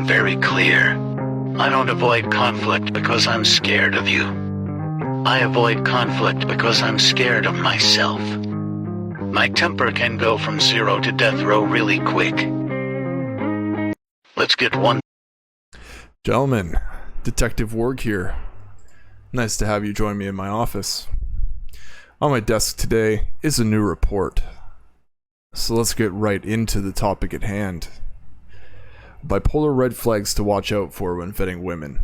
been very clear. I don't avoid conflict because I'm scared of you. I avoid conflict because I'm scared of myself. My temper can go from 0 to death row really quick. Let's get one. Gentlemen, Detective Warg here. Nice to have you join me in my office. On my desk today is a new report. So let's get right into the topic at hand. Bipolar red flags to watch out for when vetting women.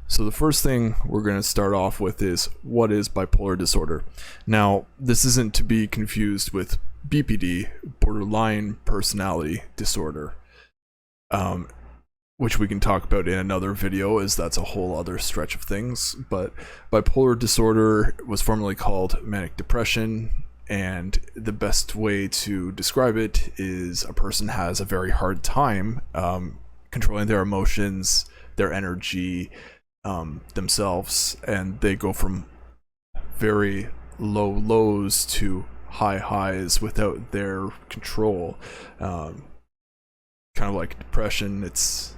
So the first thing we're going to start off with is, what is bipolar disorder? Now, this isn't to be confused with BPD, borderline personality disorder, which we can talk about in another video, as that's a whole other stretch of things. But bipolar disorder was formerly called manic depression, and the best way to describe it is a person has a very hard time controlling their emotions, their energy, themselves, and they go from very low lows to high highs without their control. Kind of like depression, it's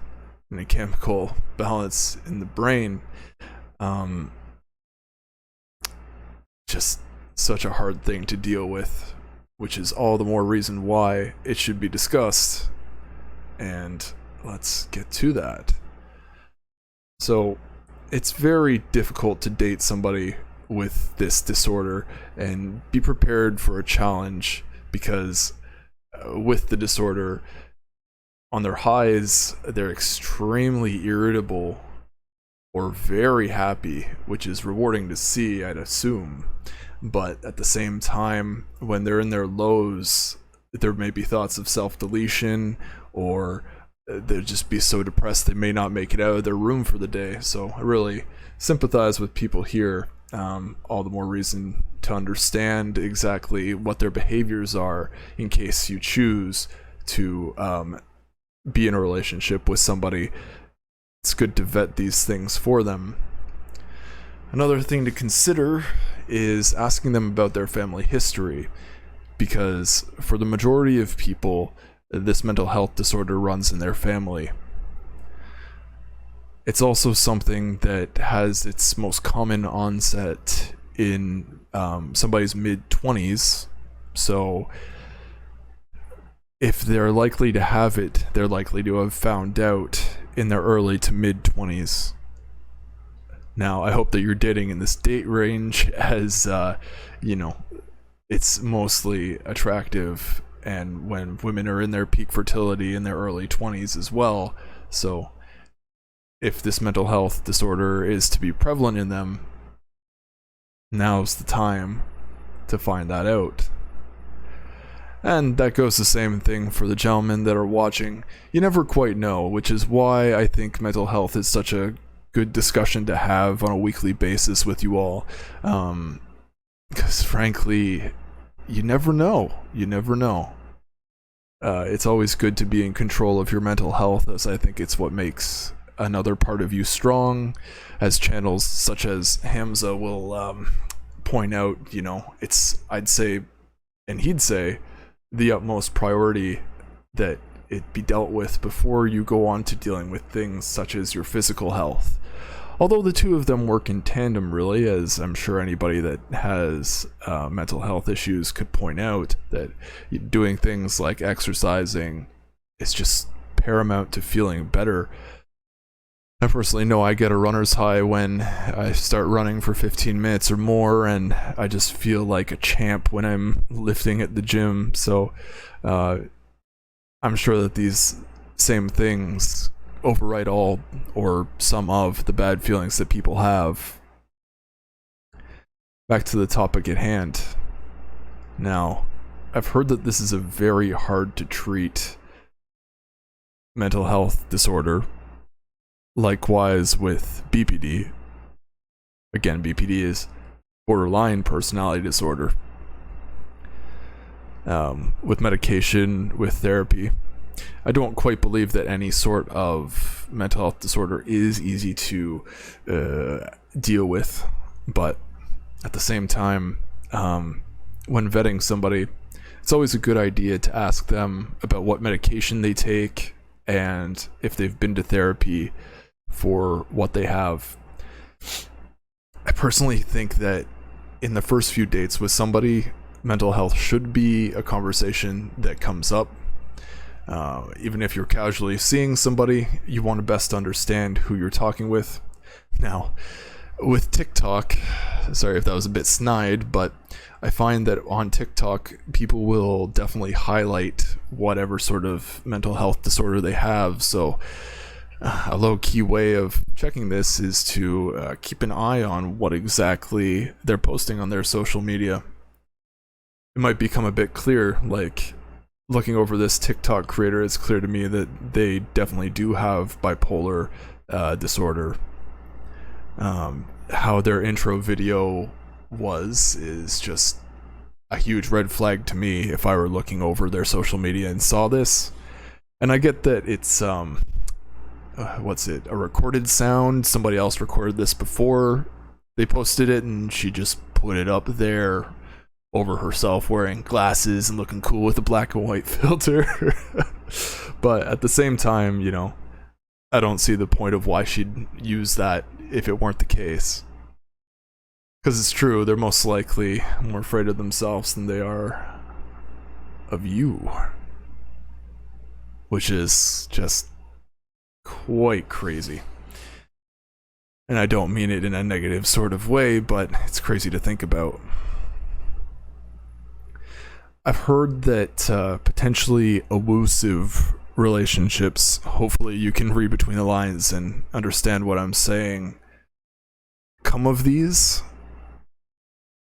a chemical balance in the brain. Just such a hard thing to deal with, which is all the more reason why it should be discussed. And let's get to that. So it's very difficult to date somebody with this disorder, and be prepared for a challenge, because with the disorder, on their highs, they're extremely irritable or very happy, which is rewarding to see, I'd assume. But at the same time, when they're in their lows, there may be thoughts of self-deletion, or they'll just be so depressed they may not make it out of their room for the day. So I really sympathize with people here. All the more reason to understand exactly what their behaviors are in case you choose to be in a relationship with somebody. It's good to vet these things for them. Another thing to consider is asking them about their family history, because for the majority of people, this mental health disorder runs in their family. It's also something that has its most common onset in somebody's mid-20s, so if they're likely to have it, they're likely to have found out in their early to mid-20s. Now, I hope that you're dating in this date range, as, it's mostly attractive, and when women are in their peak fertility in their early 20s as well. So if this mental health disorder is to be prevalent in them, now's the time to find that out. And that goes the same thing for the gentlemen that are watching. You never quite know, which is why I think mental health is such a good discussion to have on a weekly basis with you all. Because frankly, you never know. It's always good to be in control of your mental health, as I think it's what makes another part of you strong. As channels such as Hamza will point out, it's, I'd say, and he'd say, the utmost priority that it be dealt with before you go on to dealing with things such as your physical health. Although the two of them work in tandem, really, as I'm sure anybody that has mental health issues could point out, that doing things like exercising is just paramount to feeling better. I personally know I get a runner's high when I start running for 15 minutes or more, and I just feel like a champ when I'm lifting at the gym. So I'm sure that these same things override all or some of the bad feelings that people have. Back to the topic at hand. Now, I've heard that this is a very hard to treat mental health disorder. Likewise with BPD. Again, BPD is borderline personality disorder. With medication, with therapy. I don't quite believe that any sort of mental health disorder is easy to deal with, but at the same time, when vetting somebody, it's always a good idea to ask them about what medication they take and if they've been to therapy for what they have. I personally think that in the first few dates with somebody, mental health should be a conversation that comes up. Even if you're casually seeing somebody, you want to best understand who you're talking with. Now, with TikTok, sorry if that was a bit snide, but I find that on TikTok, people will definitely highlight whatever sort of mental health disorder they have. So a low-key way of checking this is to keep an eye on what exactly they're posting on their social media. It might become a bit clear, like looking over this TikTok creator, it's clear to me that they definitely do have bipolar disorder. How their intro video is just a huge red flag to me if I were looking over their social media and saw this. And I get that it's a recorded sound. Somebody else recorded this before they posted it, and she just put it up there over herself wearing glasses and looking cool with a black and white filter. But at the same time, you know, I don't see the point of why she'd use that if it weren't the case. Because it's true, they're most likely more afraid of themselves than they are of you. Which is just quite crazy. And I don't mean it in a negative sort of way, but it's crazy to think about. I've heard that potentially abusive relationships, hopefully you can read between the lines and understand what I'm saying, come of these.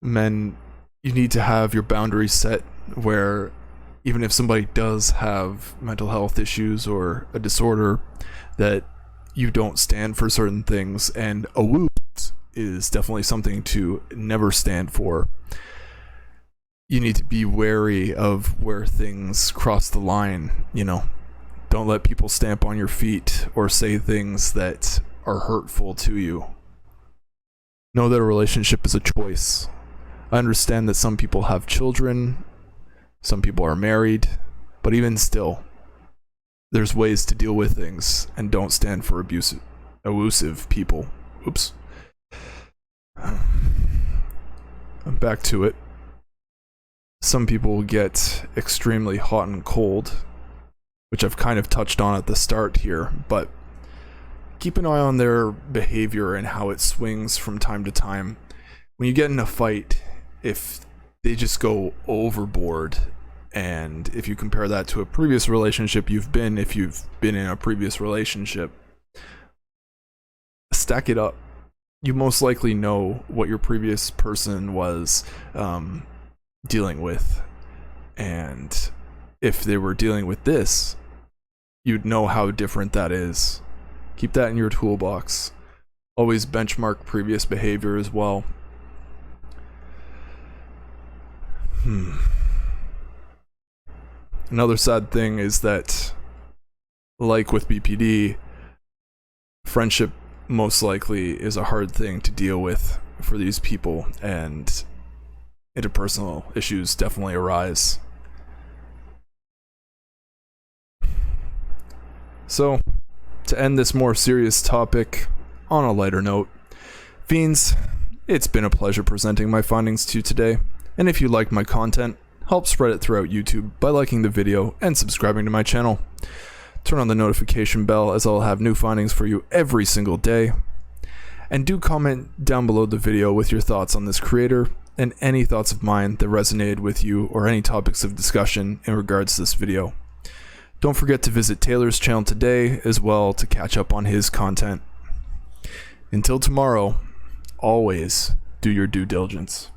Men, you need to have your boundaries set where even if somebody does have mental health issues or a disorder, that you don't stand for certain things, and a wound is definitely something to never stand for. You need to be wary of where things cross the line, you know. Don't let people stamp on your feet or say things that are hurtful to you. Know that a relationship is a choice. I understand that some people have children, some people are married, but even still, there's ways to deal with things, and don't stand for abusive people. Oops. Back to it. Some people get extremely hot and cold, which I've kind of touched on at the start here, but keep an eye on their behavior and how it swings from time to time. When you get in a fight, if they just go overboard, and if you compare that to a previous relationship if you've been in a previous relationship, stack it up. You most likely know what your previous person was dealing with, and if they were dealing with this, you'd know how different that is. Keep that in your toolbox. Always benchmark previous behavior as well. Another sad thing is that, like with BPD, friendship most likely is a hard thing to deal with for these people, and interpersonal issues definitely arise. So, to end this more serious topic on a lighter note, Fiends, it's been a pleasure presenting my findings to you today, and if you liked my content, help spread it throughout YouTube by liking the video and subscribing to my channel. Turn on the notification bell, as I'll have new findings for you every single day. And do comment down below the video with your thoughts on this creator and any thoughts of mine that resonated with you, or any topics of discussion in regards to this video. Don't forget to visit Taylor's channel today as well to catch up on his content. Until tomorrow, always do your due diligence.